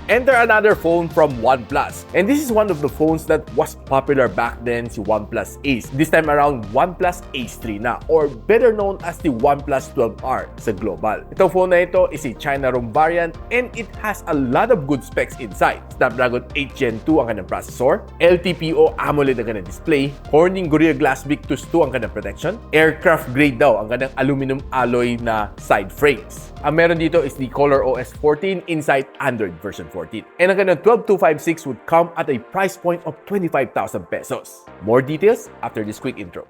enter another phone from OnePlus. And this is one of the phones that was popular back then, si OnePlus Ace. This time around, OnePlus Ace 3 na, or better known as the Oneplus 12R sa global. Itong phone na ito is a China ROM variant and it has a lot of good specs inside. Snapdragon 8 Gen 2 ang kanyang processor, LTPO AMOLED ang kanyang display, Corning Gorilla Glass Victus 2 ang kanyang protection, aircraft grade daw ang kanyang aluminum alloy na side frames. Ang meron dito is the ColorOS 14 inside Android version 14. And ang kanyang 12256 would come at a price point of 25,000 pesos. More details after this quick intro.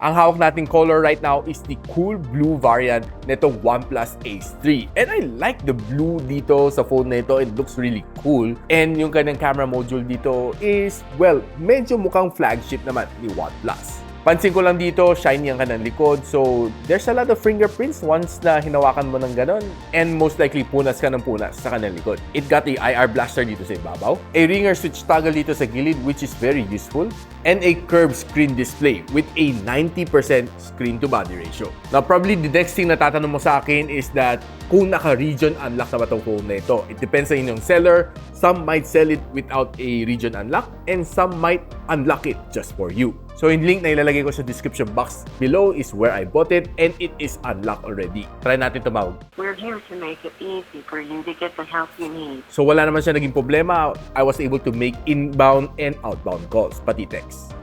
Ang hawak nating color right now is the cool blue variant nitong OnePlus Ace 3. And I like the blue dito sa phone na ito. It looks really cool. And yung kanyang camera module dito is, well, medyo mukhang flagship naman ni OnePlus. Pansin ko lang dito, shiny ang kanang likod. So, there's a lot of fingerprints once na hinawakan mo ng ganon. And most likely, punas ka ng punas sa kanang likod. It got a IR blaster dito sa ibabaw. A ringer switch toggle dito sa gilid, which is very useful. And a curved screen display with a 90% screen-to-body ratio. Now, probably the next thing na tatanong mo sa akin is that kung naka-region unlock na ba itong phone na ito. It depends sa inyong seller. Some might sell it without a region unlock and some might unlock it just for you. So, yung link na ilalagay ko sa description box below is where I bought it and it is unlocked already. Try natin tumawag. We're here to make it easy for you to get the help you need. So, wala naman siya naging problema. I was able to make inbound and outbound calls, pati text.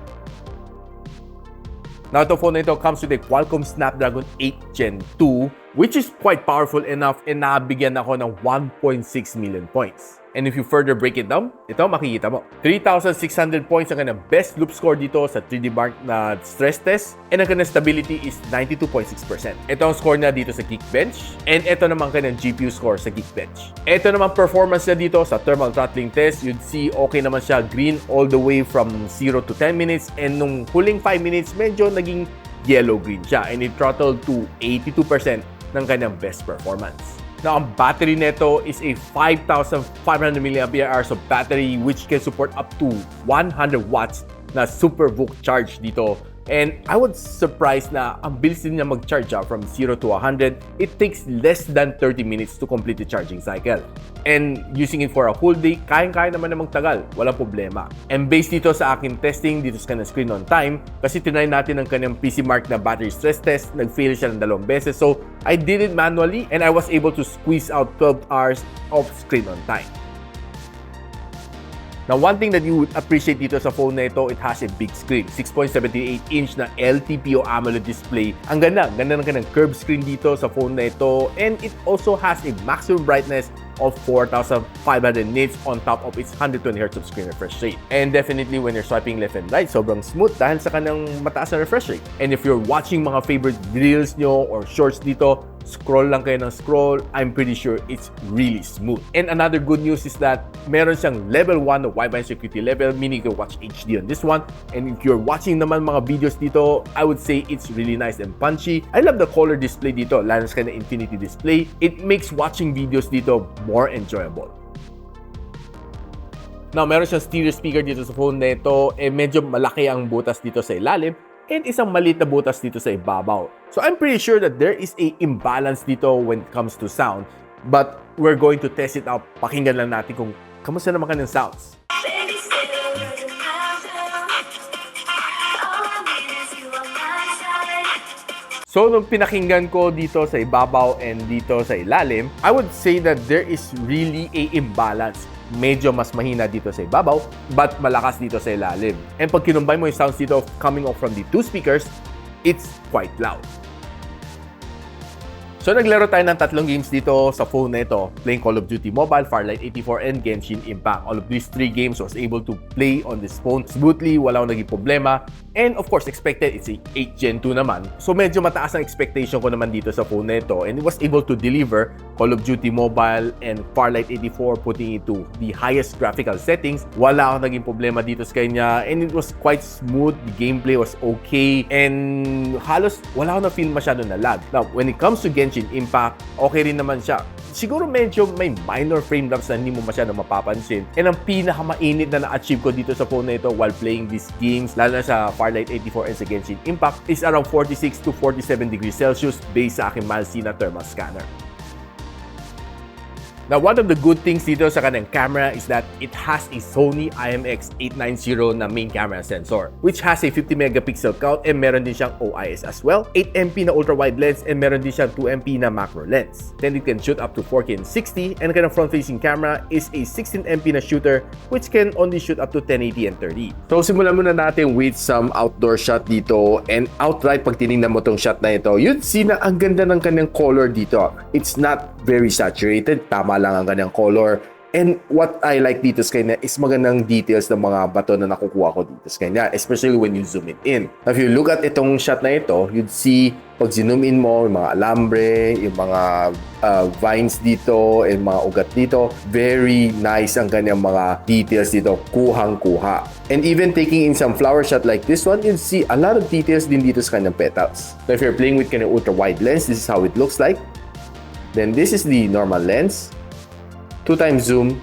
Now, itong phone na ito comes with a Qualcomm Snapdragon 8 Gen 2, which is quite powerful enough and nabigyan ako ng 1.6 million points. And if you further break it down, ito makikita mo. 3,600 points ang kanyang best loop score dito sa 3D Mark na stress test. And ang kanyang stability is 92.6%. Ito ang score niya dito sa Geekbench. And ito naman kanyang GPU score sa Geekbench. Ito naman performance niya dito sa thermal throttling test. You'd see okay naman siya green all the way from 0 to 10 minutes. And nung huling 5 minutes, medyo naging yellow-green siya. And it throttled to 82% ng kanyang best performance. Now, ang battery nito is a 5,500 mAh of battery which can support up to 100 watts na super VOOC charge dito. And I was surprised na ang bilis din niya mag-charge from 0 to 100. It takes less than 30 minutes to complete the charging cycle. And using it for a whole day, kayang-kaya naman na magtagal. Walang problema. And based dito sa aking testing, dito sa kanyang screen on time, kasi tinry natin ang kanyang PC Mark na battery stress test, nag-fail siya ng 2 beses. So, I did it manually and I was able to squeeze out 12 hours of screen on time. Now, one thing that you would appreciate dito sa phone na ito, it has a big screen. 6.78-inch na LTPO AMOLED display. Ang ganda ng kanyang curved screen dito sa phone na ito. And it also has a maximum brightness of 4,500 nits on top of its 120Hz of screen refresh rate. And definitely, when you're swiping left and right, sobrang smooth dahil sa kanyang mataas na refresh rate. And if you're watching mga favorite reels nyo or shorts dito, scroll lang kayo ng scroll, I'm pretty sure it's really smooth. And another good news is that meron siyang level 1 na Wi-Fi security level, meaning you can watch HD on this one. And if you're watching naman mga videos dito, I would say it's really nice and punchy. I love the color display dito, lalo sa kanya infinity display. It makes watching videos dito more enjoyable. Now, meron siyang stereo speaker dito sa phone na ito, medyo malaki ang butas dito sa ilalim, and isang maliit na butas dito sa ibabaw. So I'm pretty sure that there is a imbalance dito when it comes to sound. But we're going to test it out. Pakinggan lang natin kung kamusta naman kanyang sounds. So nung pinakinggan ko dito sa ibabaw and dito sa ilalim, I would say that there is really a imbalance. Medyo mas mahina dito sa ibabaw, but malakas dito sa ilalim. And pag kinumbay mo yung sounds dito coming off from the two speakers, it's quite loud. So naglaro tayo ng 3 games dito sa phone na ito, playing Call of Duty Mobile, Firelight 84, and Genshin Impact. All of these 3 games was able to play on this phone smoothly, wala akong naging problema. And of course, expected, it's a 8 Gen 2 naman. So medyo mataas ang expectation ko naman dito sa phone na ito, and it was able to deliver Call of Duty Mobile and Firelight 84, putting it to the highest graphical settings. Wala akong naging problema dito sa kanya, and it was quite smooth. The gameplay was okay, and halos wala akong na-feel masyado na lag. Now, when it comes to Genshin Impact, okay rin naman siya. Siguro medyo may minor frame drops na hindi mo masyado mapapansin. And ang pinakamainit na na-achieve ko dito sa phone na ito while playing these games, lalo na sa Firelight 84 and sa Genshin Impact, is around 46 to 47 degrees Celsius based sa aking Malsina thermal scanner. Now, one of the good things dito sa kanyang camera is that it has a Sony IMX890 na main camera sensor, which has a 50 megapixel count and meron din siyang OIS as well, 8MP na ultra-wide lens, and meron din siyang 2MP na macro lens. Then it can shoot up to 4K and 60, and kanyang front-facing camera is a 16MP na shooter which can only shoot up to 1080 and 30. So, simulan muna natin with some outdoor shot dito, and outright pag tinignan mo tong shot na ito, you'd see na ang ganda ng kanyang color dito. It's not very saturated, tama lang ang kanyang color. And what I like dito sa kanya is magandang details ng mga bato na nakukuha ko dito sa kanya, especially when you zoom it in. Now, if you look at itong shot na ito, you'd see pag zoom in mo, yung mga alambre, yung mga vines dito, and mga ugat dito, very nice ang kanyang mga details dito, kuhang-kuha. And even taking in some flower shot like this one, you'd see a lot of details din dito sa kanyang petals. Now, if you're playing with kanyang ultra-wide lens, this is how it looks like. Then this is the normal lens, 2x zoom,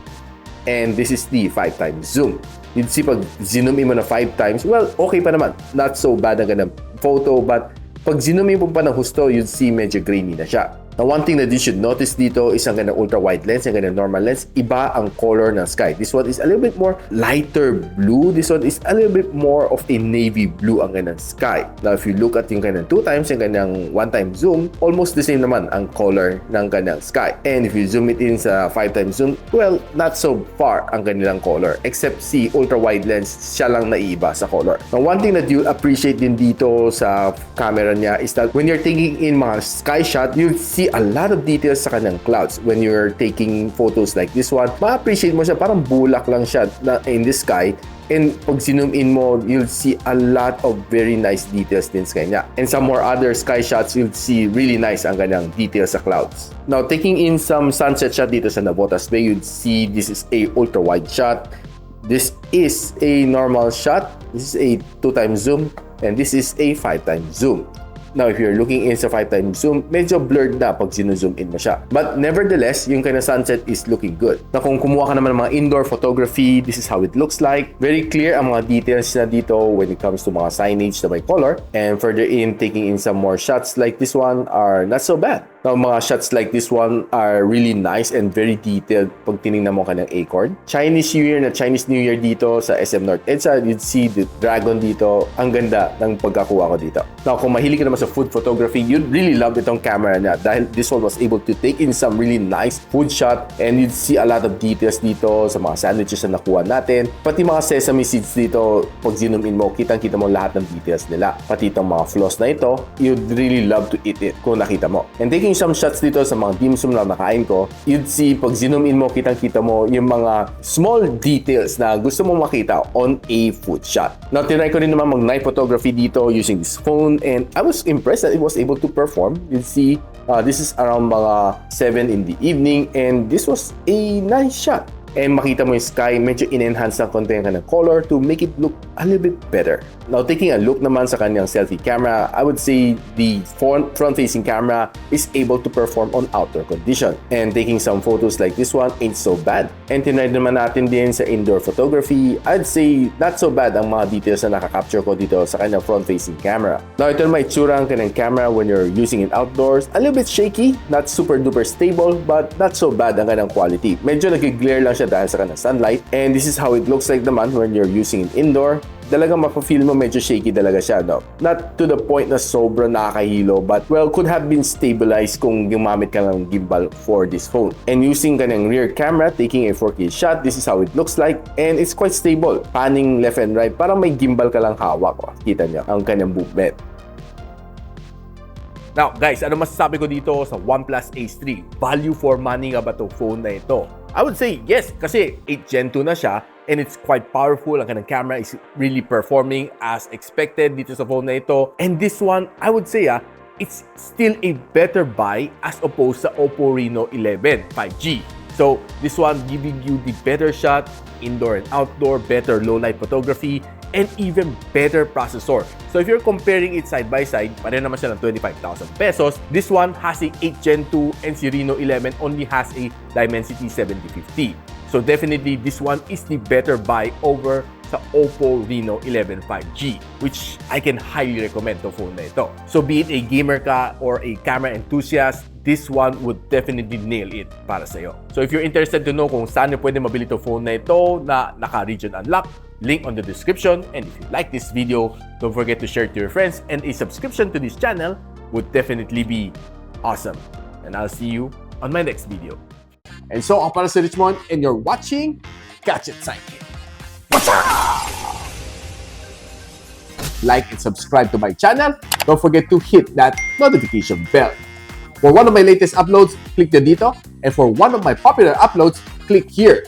and this is the 5x zoom. You'd see pag zoom in mo na 5 times, well, okay pa naman. Not so bad ang ganang photo, but pag zoom in mo pa ng husto, you'd see medyo grainy na siya. Now, one thing that you should notice dito is ang ganang ultra-wide lens, ang ganang normal lens, iba ang color ng sky. This one is a little bit more lighter blue. This one is a little bit more of a navy blue ang ganang sky. Now, if you look at yung ganang 2 times, yung ganang 1 time zoom, almost the same naman ang color ng ganang sky. And if you zoom it in sa 5 times zoom, well, not so far ang kanilang color. Except si ultra-wide lens, siya lang naiiba sa color. Now, one thing that you appreciate din dito sa camera niya is that when you're taking in mga sky shot, you'll see a lot of details sa kanyang clouds. When you're taking photos like this one, ma-appreciate mo siya, parang bulak lang siya in the sky. And pag zoom in mo, you'll see a lot of very nice details din sa kanya. And some more other sky shots, you'll see really nice ang kanyang details sa clouds. Now, taking in some sunset shot dito sa Navotas Bay, you'd see this is a ultra-wide shot. This is a normal shot. This is a 2x zoom. And this is a 5x zoom. Now, if you're looking in sa 5x zoom, medyo blurred na pag zoom in mo siya. But nevertheless, yung kind of sunset is looking good. Na kung kumuha ka naman ng mga indoor photography, this is how it looks like. Very clear ang mga details na dito when it comes to mga signage na may color. And further in, taking in some more shots like this one are not so bad. Now, mga shots like this one are really nice and very detailed pag tinignan mo kanyang acorn. Chinese New Year dito sa SM North EDSA, you'd see the dragon dito. Ang ganda ng pagkakuha ko dito. Now, kung mahilig ka naman sa food photography, you'd really love itong camera niya dahil this one was able to take in some really nice food shot, and you'd see a lot of details dito sa mga sandwiches na nakuha natin. Pati mga sesame seeds dito, pag zoom in mo, kitang-kita mo lahat ng details nila. Pati itong mga floss na ito, you'd really love to eat it kung nakita mo. And taking some shots dito sa mga dim sum na nakain ko, you'd see pag zoom in mo, kitang-kita mo yung mga small details na gusto mo makita on a food shot. Now, tinry ko rin naman mag-night photography dito using this phone, and I was impressed that it was able to perform. You'd see this is around mga 7 in the evening, and this was a nice shot. And makita mo yung sky, medyo in-enhance ng konti ang kanyang color to make it look a little bit better. Now, taking a look naman sa kanyang selfie camera, I would say the front-facing camera is able to perform on outdoor condition. And taking some photos like this one ain't so bad. And tinry naman natin din sa indoor photography, I'd say not so bad ang mga details na nakaka-capture ko dito sa kanyang front-facing camera. Now, ito naman itsura ang kanyang camera when you're using it outdoors. A little bit shaky, not super-duper stable, but not so bad ang kanyang quality. Medyo nag-glare lang siya dahil sa kanyang sunlight. And this is how it looks like naman when you're using it indoor. Talagang mapafeel mo medyo shaky talaga siya, no? Not to the point na sobrang nakakahilo, but well, could have been stabilized kung gumamit ka ng gimbal for this phone. And using kanyang rear camera, taking a 4K shot, this is how it looks like. And it's quite stable. Panning left and right, parang may gimbal ka lang hawak. Kita niyo ang kanyang movement. Now, guys, ano masasabi ko dito sa OnePlus Ace 3? Value for money nga ba itong phone na ito? I would say yes, kasi 8 Gen 2 na siya and it's quite powerful. Ang kanyang camera is really performing as expected dito sa phone na ito. And this one, I would say it's still a better buy as opposed sa Oppo Reno 11 5G. So, this one giving you the better shot, indoor and outdoor, better low light photography, and even better processor. So if you're comparing it side by side, pareho naman siya ng 25,000 pesos. This one has a 8 Gen 2 and si Reno 11 only has a Dimensity 7050. So definitely this one is the better buy over sa Oppo Reno 11 5G, which I can highly recommend the phone na ito. So be it a gamer ka or a camera enthusiast, this one would definitely nail it para sa'yo. So if you're interested to know kung saan nyo pwede mabili itong phone na ito na naka-region unlock, link on the description. And if you like this video, don't forget to share it to your friends, and a subscription to this channel would definitely be awesome. And I'll see you on my next video. And so, ako para si Richmond, and you're watching Gadget Sidekick. Like and subscribe to my channel. Don't forget to hit that notification bell. For one of my latest uploads, click the dito. And for one of my popular uploads, click here.